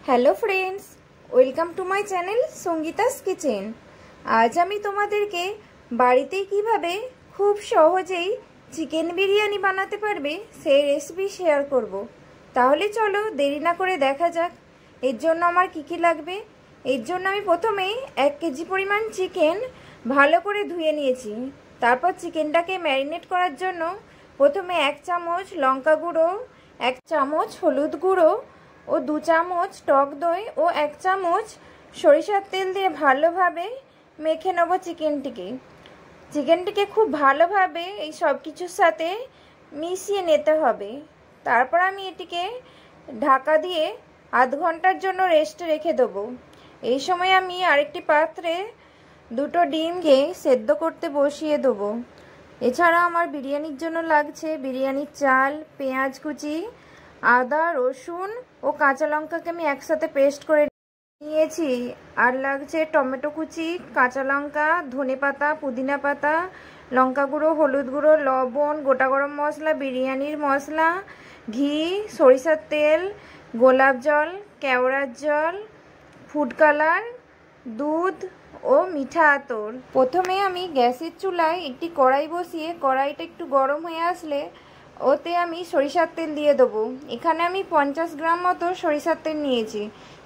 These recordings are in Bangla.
Hello friends, welcome to my channel Sangeeta's kitchen. আজ আমি তোমাদেরকে বাড়িতে কিভাবে খুব সহজেই চিকেন বিরিয়ানি বানাতে পারবে সেই রেসিপি শেয়ার করব। তাহলে চলো দেরি না করে দেখা যাক এর জন্য আমার কী কী লাগবে। এর জন্য আমি প্রথমেই 1 কেজি পরিমাণ চিকেন ভালো করে ধুয়ে নিয়েছি। তারপর চিকেনটাকে ম্যারিনেট করার জন্য প্রথমে 1 চামচ লঙ্কা গুঁড়ো, 1 চামচ হলুদ গুঁড়ো ও 2 চামচ টক দই ও 1 চামচ সরিষার তেল দিয়ে ভালোভাবে মেখে নেব চিকেনটিকে খুব ভালোভাবে এই সব কিছুর সাথে মিশিয়ে নিতে হবে। তারপর আমি এটিকে ঢাকা দিয়ে আধ ঘন্টার জন্য রেস্টে রেখে দেবো। এই সময় আমি আরেকটি পাত্রে 2টো ডিমকে সেদ্ধ করতে বসিয়ে দেবো। এছাড়া আমার বিরিয়ানির জন্য লাগছে বিরিয়ানির চাল, পেঁয়াজ কুচি, আদা, রসুন ও কাঁচা লঙ্কাকে আমি একসাথে পেস্ট করে নিয়েছি। আর লাগছে টমেটো কুচি, কাঁচা লঙ্কা, ধনেপাতা, পুদিনা পাতা, লঙ্কা গুঁড়ো, হলুদ গুঁড়ো, লবণ, গোটা গরম মশলা, বিরিয়ানির মশলা, ঘি, সরিষার তেল, গোলাপ জল, কেওড়ার জল, ফুড কালার, দুধ ও মিঠা আতর। প্রথমে আমি গ্যাসের চুলায় একটি কড়াই বসিয়ে কড়াইটা একটু গরম হয়ে আসলে ওতে আমি সরিষার তেল দিয়ে দেবো। এখানে আমি 50 গ্রাম মতো সরিষার তেল নিয়েছি।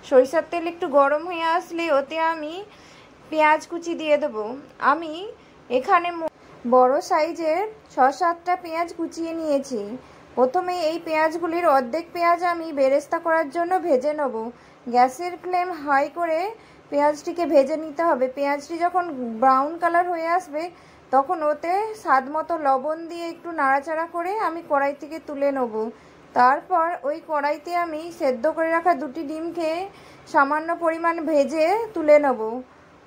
সরিষার তেল একটু গরম হয়ে আসলে ওতে আমি পেঁয়াজ কুচি দিয়ে দেবো। আমি এখানে বড় সাইজের 6-7টা পেঁয়াজ কুচিয়ে নিয়েছি। প্রথমে এই পেঁয়াজগুলির অর্ধেক পেঁয়াজ আমি বেরেস্তা করার জন্য ভেজে নেব। গ্যাসের ফ্লেম হাই করে পেঁয়াজটিকে ভেজে নিতে হবে। পেঁয়াজটি যখন ব্রাউন কালার হয়ে আসবে তখন ওতে স্বাদ মতো লবণ দিয়ে একটু নাড়াচাড়া করে আমি কড়াই থেকে তুলে নেব। তারপর ওই কড়াইতে আমি সেদ্ধ করে রাখা 2টি ডিমকে সামান্য পরিমাণ ভেজে তুলে নেব।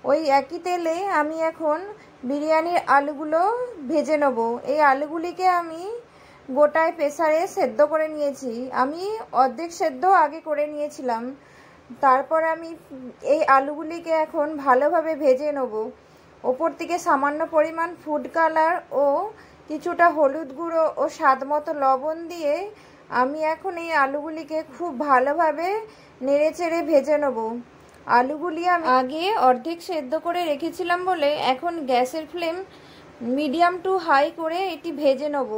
ওই একই তেলে আমি এখন বিরিয়ানির আলুগুলো ভেজে নেব। এই আলুগুলিকে আমি গোটায় প্রেসারে সেদ্ধ করে নিয়েছি। আমি অর্ধেক সেদ্ধ আগে করে নিয়েছিলাম। তারপর আমি এই আলুগুলিকে এখন ভালোভাবে ভেজে নেব। ওপর থেকে সামান্য পরিমাণ ফুড কালার ও কিছুটা হলুদ গুঁড়ো ও স্বাদ মতো লবণ দিয়ে আমি এখন এই আলুগুলিকে খুব ভালোভাবে নেড়েচেড়ে ভেজে নেব। আলুগুলি আমি আগে অর্ধেক সেদ্ধ করে রেখেছিলাম বলে এখন গ্যাসের ফ্লেম মিডিয়াম টু হাই করে এটি ভেজে নেব।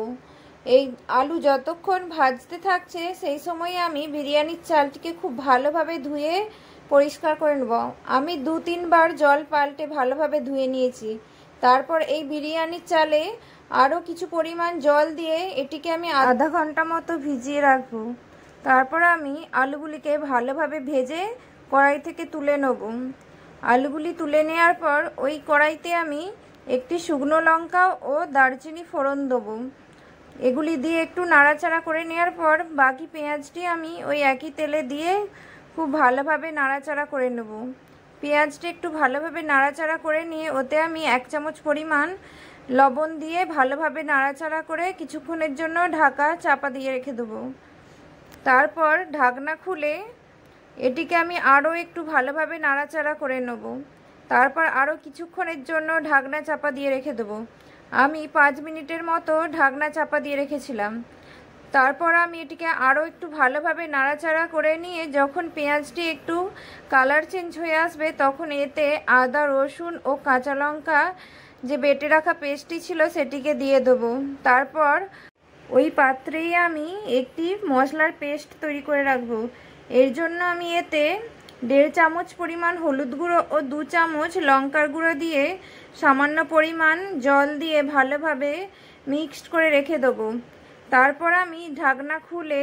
এই আলু যতক্ষণ ভাজতে থাকছে সেই সময় আমি বিরিয়ানির চালটিকে খুব ভালোভাবে ধুয়ে পরিষ্কার করে নেব। আমি 2-3 বার জল পাল্টে ভালোভাবে ধুয়ে নিয়েছি। তারপর এই বিরিয়ানির চালে আরও কিছু পরিমাণ জল দিয়ে এটিকে আমি আধা ঘন্টা মতো ভিজিয়ে রাখবো। তারপর আমি আলুগুলিকে ভালোভাবে ভেজে কড়াই থেকে তুলে নেব। আলুগুলি তুলে নেওয়ার পর ওই কড়াইতে আমি একটি শুকনো লঙ্কা ও দারচিনি ফোড়ন দেবো। এগুলি দিয়ে একটু নাড়াচাড়া করে নেওয়ার পর বাকি পেঁয়াজটি আমি ওই একই তেলে দিয়ে খুব ভালোভাবে নাড়াচাড়া করে নেব। পেঁয়াজটি একটু ভালোভাবে নাড়াচাড়া করে নিয়ে ওতে আমি 1 চামচ পরিমাণ লবণ দিয়ে ভালোভাবে নাড়াচাড়া করে কিছুক্ষণের জন্য ঢাকা চাপা দিয়ে রেখে দেবো। তারপর ঢাকনা খুলে এটিকে আমি আরও একটু ভালোভাবে নাড়াচাড়া করে নেব। তারপর আরও কিছুক্ষণের জন্য ঢাকনা চাপা দিয়ে রেখে দেবো। আমি 5 মিনিটের মতো ঢাকনা চাপা দিয়ে রেখেছিলাম। তারপর আমি এটিকে আরও একটু ভালোভাবে নাড়াচাড়া করে নিয়ে যখন পেঁয়াজটি একটু কালার চেঞ্জ হয়ে আসবে তখন এতে আদা, রসুন ও কাঁচা লঙ্কা যে বেটে রাখা পেস্টটি ছিল সেটিকে দিয়ে দেবো। তারপর ওই পাত্রেই আমি একটি মশলার পেস্ট তৈরি করে রাখবো। এর জন্য আমি এতে 1.5 চামচ পরিমাণ হলুদ গুঁড়ো ও 2 চামচ লঙ্কার গুঁড়ো দিয়ে সামান্য পরিমাণ জল দিয়ে ভালোভাবে মিক্সড করে রেখে দেবো। তারপর আমি ঢাকনা খুলে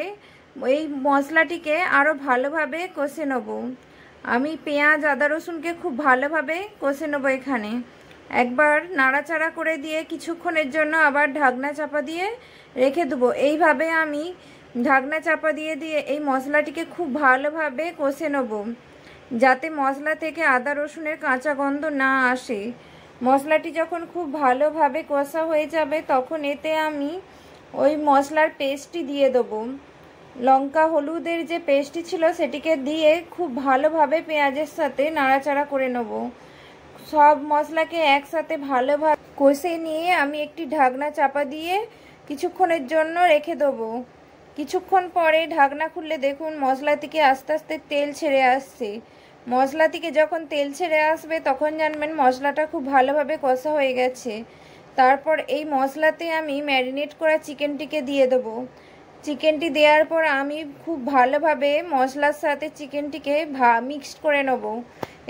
এই মশলাটিকে আরও ভালোভাবে কষে নেব। আমি পেঁয়াজ, আদা, রসুনকে খুব ভালোভাবে কষে নেব। এখানে একবার নাড়াচাড়া করে দিয়ে কিছুক্ষণের জন্য আবার ঢাকনা চাপা দিয়ে রেখে দেবো। এইভাবে আমি ঢাকনা চাপা দিয়ে দিয়ে এই মশলাটিকে খুব ভালোভাবে কষে নেব যাতে মশলা থেকে আদা রসুনের কাঁচা গন্ধ না আসে। মশলাটি যখন খুব ভালোভাবে কষা হয়ে যাবে তখন এতে আমি ওই মশলার পেস্টটি দিয়ে দেবো। লঙ্কা হলুদের যে পেস্টটি ছিল সেটিকে দিয়ে খুব ভালোভাবে পেঁয়াজের সাথে নাড়াচাড়া করে নেব। সব মশলাকে একসাথে ভালোভাবে কষে নিয়ে আমি একটি ঢাকনা চাপা দিয়ে কিছুক্ষণের জন্য রেখে দেবো। কিছুক্ষণ পরে ঢাকনা খুললে দেখুন মশলা থেকে আস্তে আস্তে তেল ছেড়ে আসছে। মশলা থেকে যখন তেল ছেড়ে আসবে তখন জানবেন মশলাটা খুব ভালোভাবে কষা হয়ে গেছে। তারপর এই মশলাতে আমি ম্যারিনেট করা চিকেনটিকে দিয়ে দেবো। চিকেনটি দেওয়ার পর আমি খুব ভালোভাবে মশলার সাথে চিকেনটিকে মিক্সড করে নেব।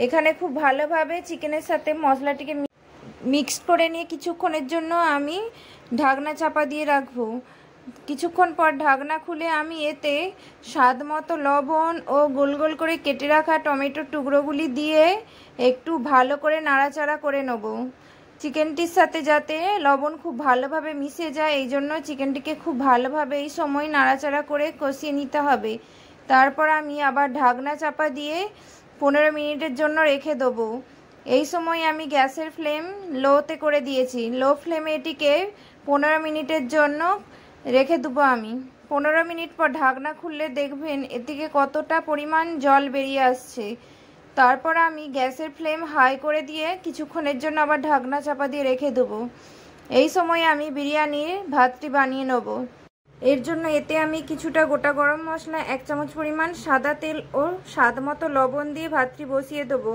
এখানে খুব ভালোভাবে চিকেনের সাথে মশলাটিকে মিক্সড করে নিয়ে কিছুক্ষণের জন্য আমি ঢাকনা চাপা দিয়ে রাখবো। কিছুক্ষণ পর ঢাকনা খুলে আমি এতে স্বাদ মতো লবণ ও গোল গোল করে কেটে রাখা টমেটোর টুকরোগুলি দিয়ে একটু ভালো করে নাড়াচাড়া করে নেব। চিকেনটির সাথে যাতে লবণ খুব ভালোভাবে মিশে যায় এই জন্য চিকেনটিকে খুব ভালোভাবে এই সময় নাড়াচাড়া করে কষিয়ে নিতে হবে। তারপর আমি আবার ঢাকনা চাপা দিয়ে 15 মিনিটের জন্য রেখে দেবো। এই সময় আমি গ্যাসের ফ্লেম লোতে করে দিয়েছি। লো ফ্লেমে এটিকে 15 মিনিটের জন্য রেখে দেবো আমি। 15 মিনিট পর ঢাকনা খুললে দেখবেন এদিকে কতটা পরিমাণ জল বেরিয়ে আসছে। তারপর আমি গ্যাসের ফ্লেম হাই করে দিয়ে কিছুক্ষণের জন্য আবার ঢাকনা চাপা দিয়ে রেখে দেবো। এই সময় আমি বিরিয়ানির ভাতটি বানিয়ে নেব। এর জন্য এতে আমি কিছুটা গোটা গরম মশলা, 1 চামচ পরিমাণ সাদা তেল ও স্বাদ মতো লবণ দিয়ে ভাতটি বসিয়ে দেবো।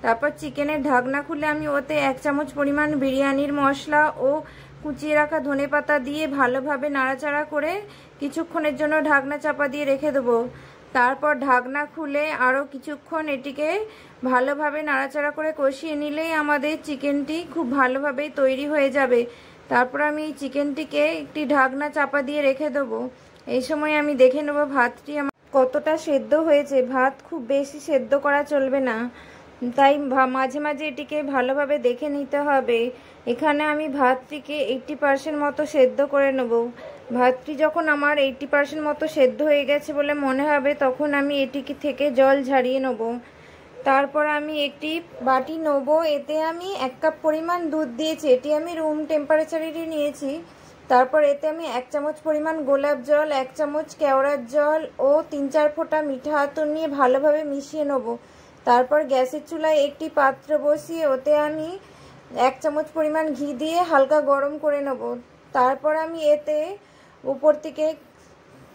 তারপর চিকেনের ঢাকনা খুলে আমি ওতে 1 চামচ পরিমাণ বিরিয়ানির মশলা ও কুচিয়ে রাখা ধনেপাতা দিয়ে ভালোভাবে নাড়াচাড়া করে কিছুক্ষণের জন্য ঢাকনা চাপা দিয়ে রেখে দেবো। তারপর ঢাকনা খুলে আরও কিছুক্ষণ এটিকে ভালোভাবে নাড়াচাড়া করে কষিয়ে নিলেই আমাদের চিকেনটি খুব ভালোভাবেই তৈরি হয়ে যাবে। তারপর আমি এই চিকেনটিকে একটি ঢাকনা চাপা দিয়ে রেখে দেবো। এই সময় আমি দেখে নেব ভাতটি আমার কতটা সেদ্ধ হয়েছে। ভাত খুব বেশি সেদ্ধ করা চলবে না, তাই মাঝে মাঝে এটিকে ভালোভাবে দেখে নিতে হবে। এখানে আমি ভাতটিকে 80% মতো সেদ্ধ করে নেব। ভাতটি যখন আমার 80% মতো সেদ্ধ হয়ে গেছে বলে মনে হবে তখন আমি এটিকে থেকে জল ঝারিয়ে নেব। তারপর আমি একটি বাটি নেব, এতে আমি 1 কাপ পরিমাণ দুধ দিয়েছি। এটি আমি রুম টেম্পারেচারেরই নিয়েছি। তারপর এতে আমি 1 চামচ পরিমাণ গোলাপ জল, 1 চামচ কেওড়ার জল ও 3-4 ফোঁটা মিঠা আতর নিয়ে ভালোভাবে মিশিয়ে নেব। তারপর গ্যাসের চুলায় একটি পাত্র বসিয়ে ওতে আমি 1 চামচ পরিমাণ ঘি দিয়ে হালকা গরম করে নেব। তারপর আমি এতে উপর থেকে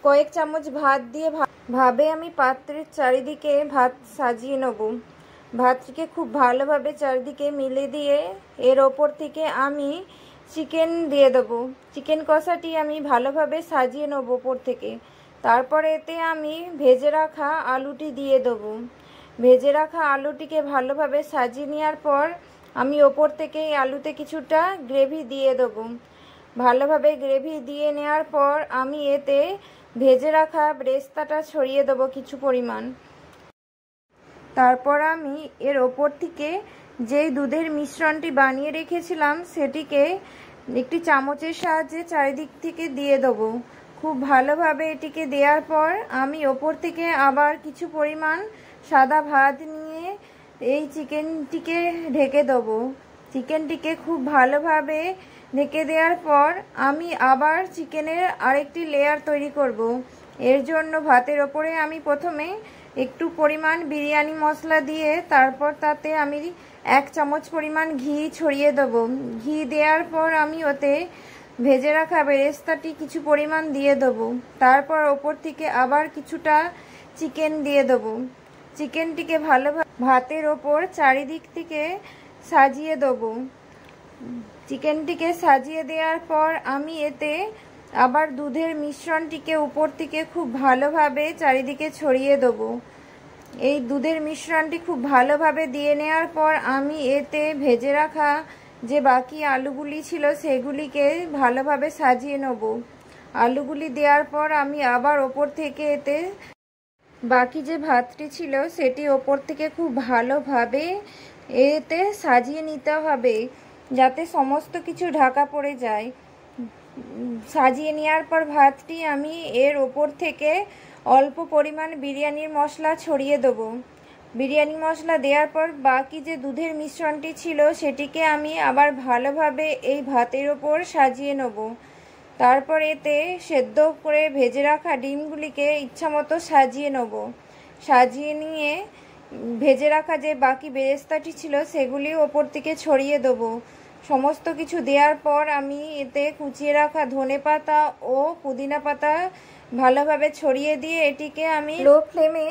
কয়েক চামচ ভাত দিয়ে ভাবে আমি পাত্রের চারিদিকে ভাত সাজিয়ে নেব। ভাতটিকে খুব ভালোভাবে চারিদিকে মিলে দিয়ে এর ওপর থেকে আমি চিকেন দিয়ে দেবো। চিকেন কষাটি আমি ভালোভাবে সাজিয়ে নেব ওপর থেকে। তারপর এতে আমি ভেজে রাখা আলুটি দিয়ে দেবো। ভেজে রাখা আলুটিকে ভালোভাবে সাজিয়ে নেওয়ার পর আমি ওপর থেকে এই আলুতে কিছুটা গ্রেভি দিয়ে দেবো। ভালোভাবে গ্রেভি দিয়ে নেওয়ার পর আমি এতে ভেজে রাখা ব্রেস্তাটা ছড়িয়ে দেবো কিছু পরিমাণ। তারপর আমি এর ওপর থেকে যেই দুধের মিশ্রণটি বানিয়ে রেখেছিলাম সেটিকে একটি চামচের সাহায্যে চারিদিক থেকে দিয়ে দেবো। খুব ভালোভাবে এটিকে দেওয়ার পর আমি ওপর থেকে আবার কিছু পরিমাণ সাদা ভাত নিয়ে এই চিকেনটিকে ঢেকে দেবো। চিকেনটিকে খুব ভালোভাবে ঢেকে দেওয়ার পর আমি আবার চিকেনের আরেকটি লেয়ার তৈরি করব। এর জন্য ভাতের ওপরে আমি প্রথমে একটু পরিমাণ বিরিয়ানি মশলা দিয়ে তারপর তাতে আমি 1 চামচ পরিমাণ ঘি ছড়িয়ে দেবো। ঘি দেওয়ার পর আমি ওতে ভেজে রাখা বেরেস্তাটি কিছু পরিমাণ দিয়ে দেবো। তারপর ওপর থেকে আবার কিছুটা চিকেন দিয়ে দেবো। চিকেনটিকে ভালোভাবে ভাতের ওপর চারিদিক থেকে সাজিয়ে দেবো। চিকেনটিকে সাজিয়ে দেওয়ার পর আমি এতে আবার দুধের মিশ্রণটিকে উপর থেকে খুব ভালোভাবে চারিদিকে ছড়িয়ে দেবো। এই দুধের মিশ্রণটি খুব ভালোভাবে দিয়ে নেওয়ার পর আমি এতে ভেজে রাখা যে বাকি আলুগুলি ছিল সেগুলিকে ভালোভাবে সাজিয়ে নেব। আলুগুলি দেওয়ার পর আমি আবার ওপর থেকে এতে বাকি যে ভাতটি ছিল সেটি ওপর থেকে খুব ভালোভাবে এতে সাজিয়ে নিতে হবে যাতে সমস্ত কিছু ঢাকা পড়ে যায়। সাজিয়ে নেওয়ার পর ভাতটি আমি এর ওপর থেকে অল্প পরিমাণ বিরিয়ানির মশলা ছড়িয়ে দেবো। বিরিয়ানি মশলা দেওয়ার পর বাকি যে দুধের মিশ্রণটি ছিল সেটিকে আমি আবার ভালোভাবে এই ভাতের ওপর সাজিয়ে নেব। তারপর এতে সেদ্ধ করে ভেজে রাখা ডিমগুলিকে ইচ্ছামতো সাজিয়ে নেব। সাজিয়ে নিয়ে ভেজে রাখা যে বাকি বেরেস্তাটি ছিল সেগুলি ওপর থেকে ছড়িয়ে দেবো। সমস্ত কিছু দেওয়ার পর আমি এতে কুচিয়ে রাখা ধনেপাতা ও পুদিনা পাতা ভালোভাবে ছড়িয়ে দিয়ে এটিকে আমি লো ফ্লেমে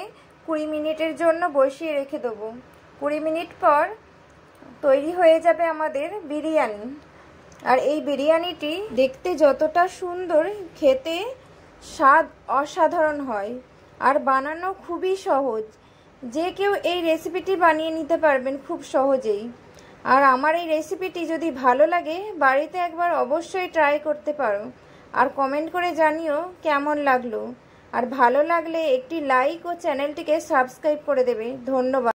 20 মিনিটের জন্য বসিয়ে রেখে দেবো। 20 মিনিট পর তৈরি হয়ে যাবে আমাদের বিরিয়ানি। আর এই বিরিয়ানিটি দেখতে যতটা সুন্দর, খেতে স্বাদ অসাধারণ হয় আর বানানো খুবই সহজ। যে কেউ এই রেসিপিটি বানিয়ে নিতে পারবেন খুব সহজেই। আর আমার এই রেসিপিটি যদি ভালো লাগে বাড়িতে একবার অবশ্যই ট্রাই করতে পারো আর কমেন্ট করে জানিও কেমন লাগলো। আর ভালো লাগলে একটি লাইক ও চ্যানেলটিকে সাবস্ক্রাইব করে দেবে। ধন্যবাদ।